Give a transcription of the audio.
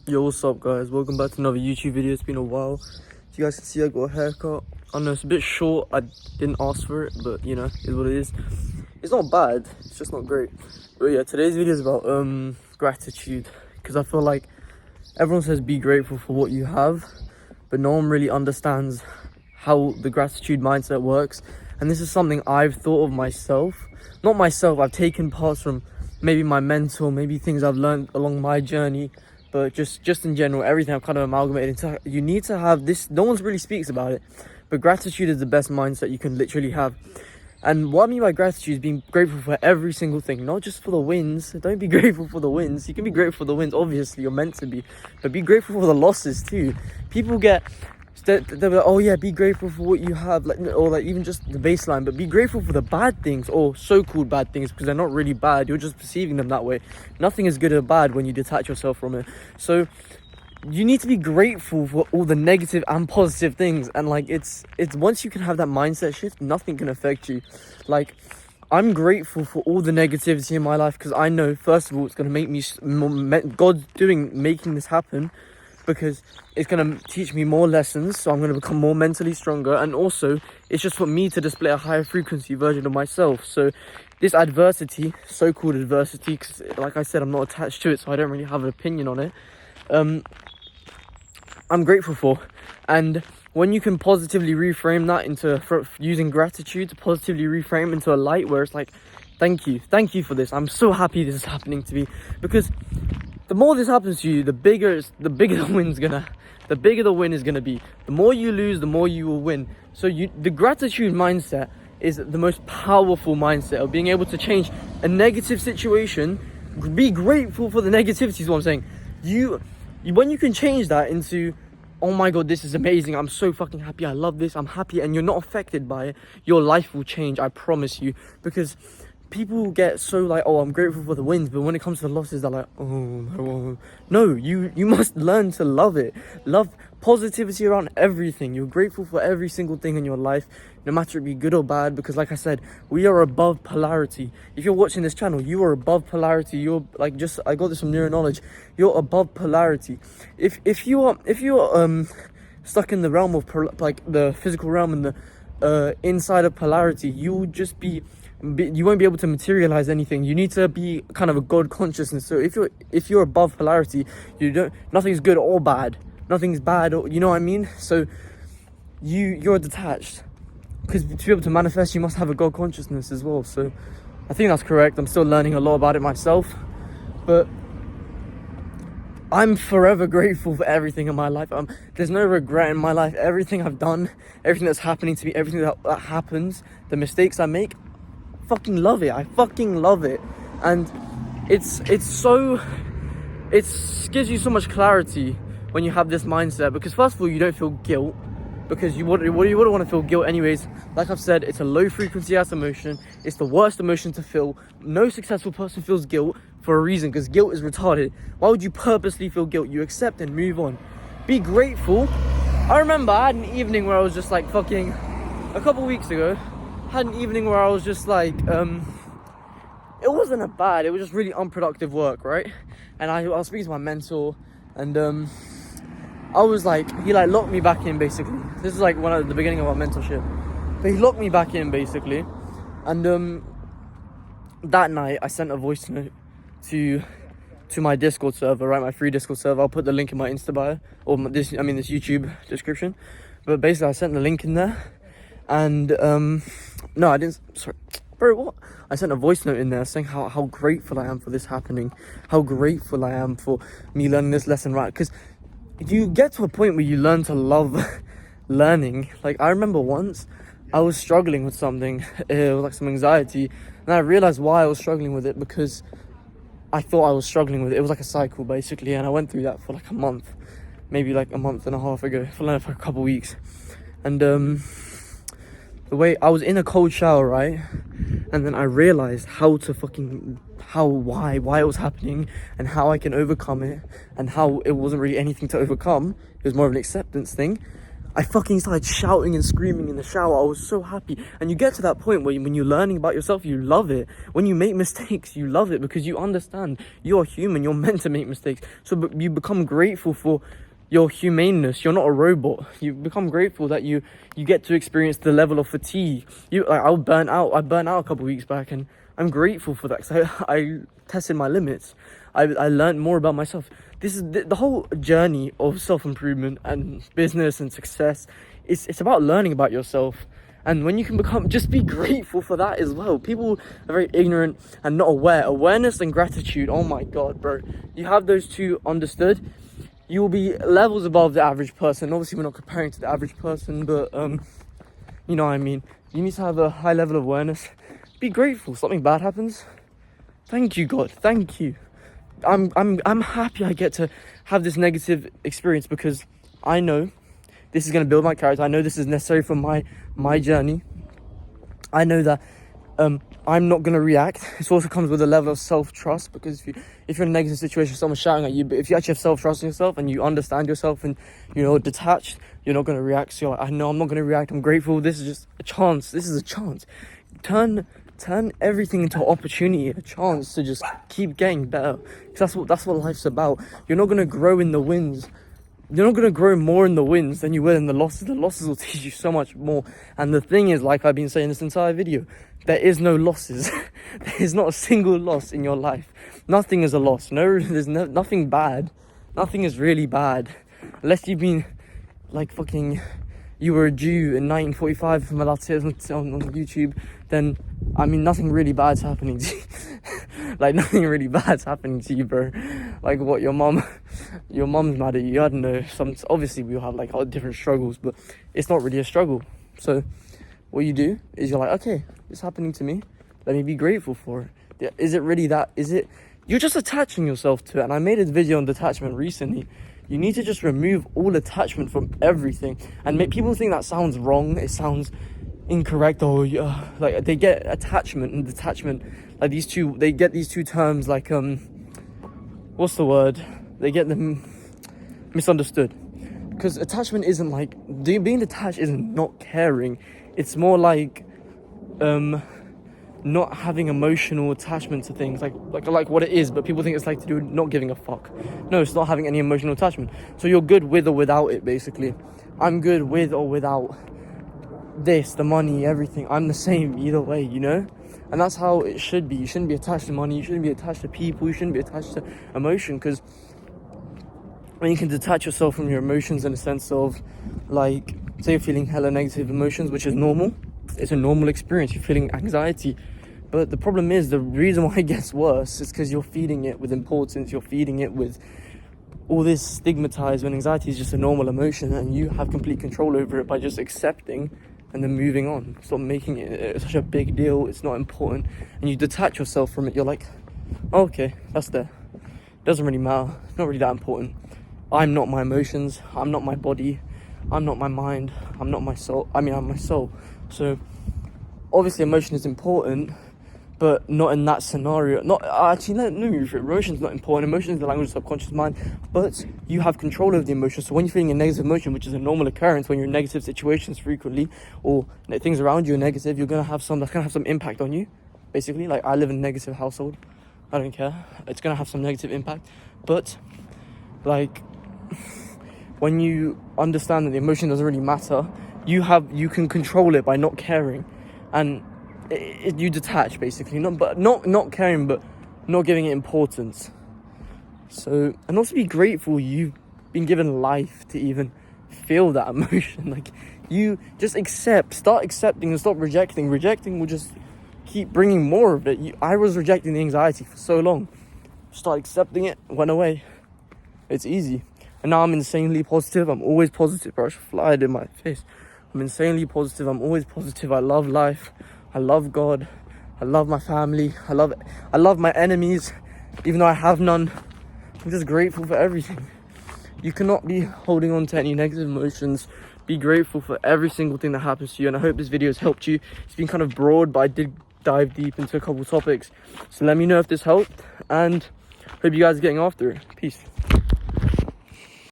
Yo, what's up, guys? Welcome back to another YouTube video. It's been a while. As you guys can see, I got a haircut. I know it's a bit short. I didn't ask for it, but you know, it's what it is. It's not bad. It's just not great. But yeah, today's video is about gratitude, because I feel like everyone says be grateful for what you have, but no one really understands how the gratitude mindset works. And this is something I've thought of myself. Not myself. I've taken parts from maybe my mentor, maybe things I've learned along my journey. But just in general, everything I've kind of amalgamated into. You need to have this. No one really speaks about it, but gratitude is the best mindset you can literally have. And what I mean by gratitude is being grateful for every single thing, not just for the wins. Don't be grateful for the wins. You can be grateful for the wins, obviously, you're meant to be, but be grateful for the losses too. People get, they're like, oh yeah, be grateful for what you have, like, or like even just the baseline, but be grateful for the bad things, or so-called bad things, because they're not really bad. You're just perceiving them that way. Nothing is good or bad when you detach yourself from it. So you need to be grateful for all the negative and positive things, and like it's once you can have that mindset shift, nothing can affect you. Like, I'm grateful for all the negativity in my life, because I know, first of all, it's going to make me God's making this happen, because it's going to teach me more lessons, so I'm going to become more mentally stronger. And also, it's just for me to display a higher frequency version of myself. So this adversity, so-called adversity, because like I said, I'm not attached to it, so I don't really have an opinion on it, I'm grateful for. And when you can positively reframe that into, using gratitude to positively reframe into a light where it's like, thank you for this, I'm so happy this is happening to me. Because the more this happens to you, the bigger the win is gonna be. The more you lose, the more you will win. So the gratitude mindset is the most powerful mindset of being able to change a negative situation. Be grateful for the negativity is what I'm saying. When you can change that into, oh my god, this is amazing, I'm so fucking happy, I love this, I'm happy, and you're not affected by it, your life will change, I promise you. Because people get so like, oh, I'm grateful for the wins, but when it comes to the losses, they're like, oh no, you must learn to love it. Love positivity around everything. You're grateful for every single thing in your life, no matter it be good or bad, because like I said, we are above polarity. If you're watching this channel, you are above polarity. You're like, just, I got this from Neuro Knowledge, you're above polarity. If you're stuck in the realm of like the physical realm and the inside of polarity, you'll just you won't be able to materialize anything. You need to be kind of a God consciousness. So if you're above polarity, nothing's good or bad. Nothing's bad, or you know what I mean? So you're detached. Because to be able to manifest, you must have a God consciousness as well. So I think that's correct. I'm still learning a lot about it myself, but I'm forever grateful for everything in my life. There's no regret in my life. Everything I've done, everything that's happening to me, everything that happens, the mistakes I make, fucking love it. I fucking love it. And it gives you so much clarity when you have this mindset, because first of all, you don't feel guilt, because you wouldn't want to feel guilt anyways. Like I've said, it's a low frequency ass emotion. It's the worst emotion to feel. No successful person feels guilt for a reason, because guilt is retarded. Why would you purposely feel guilt? You accept and move on. Be grateful. I remember I had an evening where I was just like fucking, a couple weeks ago, had an evening where I was just like, it wasn't it was just really unproductive work, right? And I was speaking to my mentor, and I was like, he like locked me back in basically. This is like the beginning of our mentorship, but he locked me back in basically. And that night I sent a voice note to my Discord server, right? My free Discord server. I'll put the link in my Insta bio, or this YouTube description. But basically, I sent the link in there, and no, I didn't. Sorry, bro. What? I sent a voice note in there saying how grateful I am for this happening, how grateful I am for me learning this lesson, right? Because you get to a point where you learn to love learning. Like, I remember once I was struggling with something, it was like some anxiety, and I realized why I was struggling with it, because I thought I was struggling with it. It was like a cycle basically, and I went through that for like a month, maybe like a month and a half ago, for a couple weeks. And the way I was in a cold shower, right, and then I realized why it was happening, and how I can overcome it, and how it wasn't really anything to overcome. It was more of an acceptance thing. I fucking started shouting and screaming in the shower. I was so happy. And you get to that point where when you're learning about yourself, you love it. When you make mistakes, you love it because you understand you're human. You're meant to make mistakes. So you become grateful for your humaneness. You're not a robot. You become grateful that you get to experience the level of fatigue. I burnt out a couple of weeks back, and I'm grateful for that because I tested my limits. I learned more about myself. This is the whole journey of self-improvement and business and success. It's about learning about yourself. And when you can just be grateful for that as well. People are very ignorant and not aware. Awareness and gratitude, oh my God, bro. You have those two understood, you will be levels above the average person. Obviously, we're not comparing to the average person, but you know what I mean. You need to have a high level of awareness. Be grateful. Something bad happens. Thank you, God. Thank you. I'm happy I get to have this negative experience because I know this is going to build my character. I know this is necessary for my journey. I know that I'm not going to react. This also comes with a level of self-trust, because if you're in a negative situation, someone's shouting at you, but if you actually have self-trust in yourself and you understand yourself and you're detached, you're not going to react. So you're like, I know I'm not going to react. I'm grateful. This is just a chance. This is a chance. Turn everything into an opportunity, a chance to just keep getting better. Because that's what life's about. You're not going to grow in the wins. You're not going to grow more in the wins than you will in the losses. The losses will teach you so much more. And the thing is, like I've been saying this entire video, there is no losses. There is not a single loss in your life. Nothing is a loss. There's nothing bad. Nothing is really bad. Unless you've been like fucking, you were a Jew in 1945, if I'm allowed to say it on YouTube, then, I mean, nothing really bad's happening to you. Like, nothing really bad's happening to you, bro. Like, what, your mom's mad at you, I don't know. Obviously, we all have, like, all different struggles, but it's not really a struggle. So, what you do is you're like, okay, it's happening to me. Let me be grateful for it. Is it really that? You're just attaching yourself to it. And I made a video on detachment recently. You need to just remove all attachment from everything. And make people think that sounds wrong. It sounds incorrect, or like they get attachment and detachment, like they get these two terms like what's the word? They get them misunderstood. Because attachment isn't like, being detached isn't not caring. It's more like not having emotional attachment to things, like what it is, but people think it's like to do not giving a fuck. No, it's not having any emotional attachment. So you're good with or without it, basically. I'm good with or without this, the money, everything. I'm the same either way, you know? And that's how it should be. You shouldn't be attached to money, you shouldn't be attached to people, you shouldn't be attached to emotion, because when you can detach yourself from your emotions in a sense of, like, say you're feeling hella negative emotions, which is normal, it's a normal experience, you're feeling anxiety, but the problem is, the reason why it gets worse is because you're feeding it with importance, you're feeding it with all this stigmatized, when anxiety is just a normal emotion and you have complete control over it by just accepting and then moving on. Stop making it such a big deal. It's not important, and you detach yourself from it. You're like, oh, okay, that's there. Doesn't really matter. It's not really that important. I'm not my emotions. I'm not my body. I'm not my mind. I'm not my soul. I mean, I'm my soul. So obviously, emotion is important, but not in that scenario. Not actually. Let me rephrase. Emotion's not important. Emotion is the language of the subconscious mind, but you have control over the emotion. So when you're feeling a negative emotion, which is a normal occurrence when you're in negative situations frequently, or things around you are negative, that's gonna have some impact on you. Basically, like, I live in a negative household. I don't care. It's gonna have some negative impact, but like, when you understand that the emotion doesn't really matter, you can control it by not caring, and you detach, basically. Not caring, but not giving it importance. So, and also be grateful you've been given life to even feel that emotion. Like, you just start accepting and stop rejecting. Rejecting will just keep bringing more of it. I was rejecting the anxiety for so long. Start accepting it, went away. It's easy. And now I'm insanely positive. I'm always positive, bro. I should fly it in my face. I'm insanely positive. I'm always positive. I love life. I love God. I love my family. I love my enemies, even though I have none. I'm just grateful for everything. You cannot be holding on to any negative emotions. Be grateful for every single thing that happens to you. And I hope this video has helped you. It's been kind of broad, but I did dive deep into a couple topics. So let me know if this helped, and hope you guys are getting after it. Peace.